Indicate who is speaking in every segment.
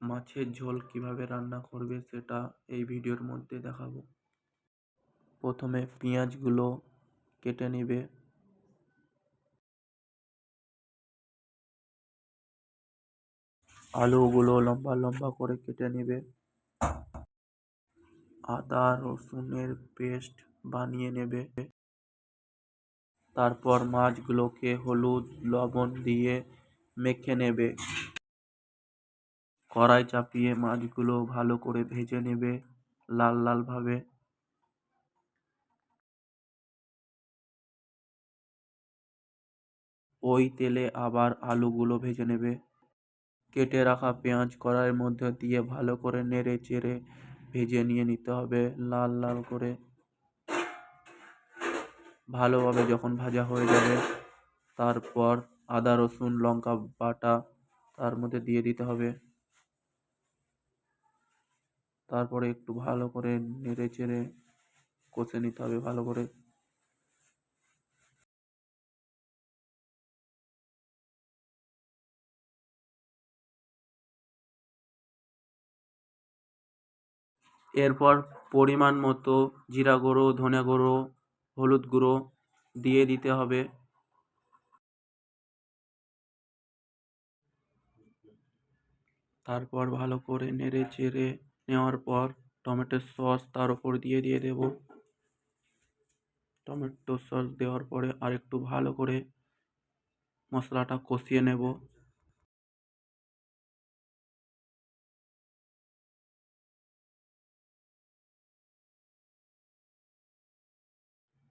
Speaker 1: মাছের ঝোল কিভাবে রান্না করবে সেটা এই ভিডিওর মধ্যে দেখাবো। প্রথমে পেঁয়াজগুলো কেটে নেবে, আলুগুলো লম্বা লম্বা করে কেটে নেবে, আদা রসুনের পেস্ট বানিয়ে নেবে। তারপর মাছগুলোকে হলুদ লবণ দিয়ে মেখে নেবে। কড়াই চাপিয়ে মাছগুলো ভালো করে ভেজে নেবে লাল লাল ভাবে। ওই তেলে আবার আলুগুলো ভেজে নেবে। কেটে রাখা পেঁয়াজ কড়াইয়ের মধ্যে দিয়ে ভালো করে নেড়ে চেড়ে ভেজে নিতে হবে লাল লাল করে। ভালোভাবে যখন ভাজা হয়ে যাবে তারপর আদা রসুন লঙ্কা বাটা তার মধ্যে দিয়ে দিতে হবে। তারপরে একটু ভালো করে নেড়ে চেড়ে কষে নিতে হবে ভালো করে। এরপর পরিমাণ মতো জিরা গুঁড়ো ধনে গুঁড়ো হলুদ গুঁড়ো দিয়ে দিতে হবে। তারপর ভালো করে নেড়ে চেড়ে নেওয়ার পর টমেটো সস তার উপর দিয়ে দেব। টমেটো সস দেওয়ার পরে আরেকটু ভালো করে মশলাটা কষিয়ে নেব।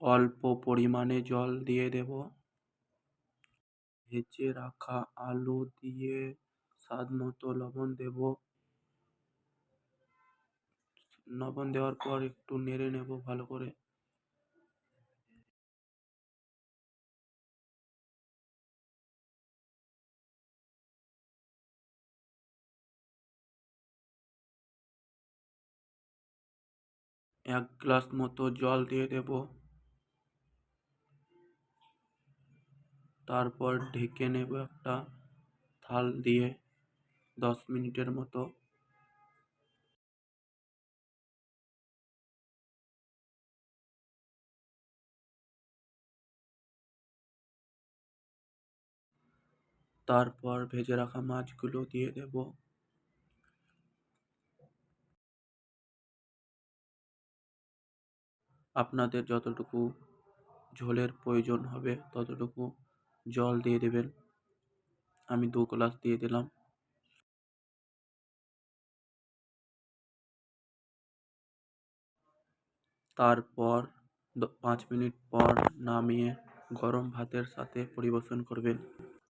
Speaker 1: অল্প পরিমাণে জল দিয়ে দেব। ভেজে রাখা আলু দিয়ে স্বাদ মতো লবণ দেব। লবণ দেওয়ার পর একটু নেড়ে নেব ভালো করে। এক গ্লাস মতো জল দিয়ে দেব। তারপর ঢেকে নেব একটা থাল দিয়ে 10 মিনিটের মতো। তারপর ভেজে রাখা মাছগুলো দিয়ে দেব। আপনাদের যতটুকু ঝোলের প্রয়োজন হবে ততটুকু জল দিয়ে দেবেন। আমি 2 গ্লাস দিয়ে দিলাম। তারপর 5 মিনিট পর নামিয়ে গরম ভাতের সাথে পরিবেশন করবেন।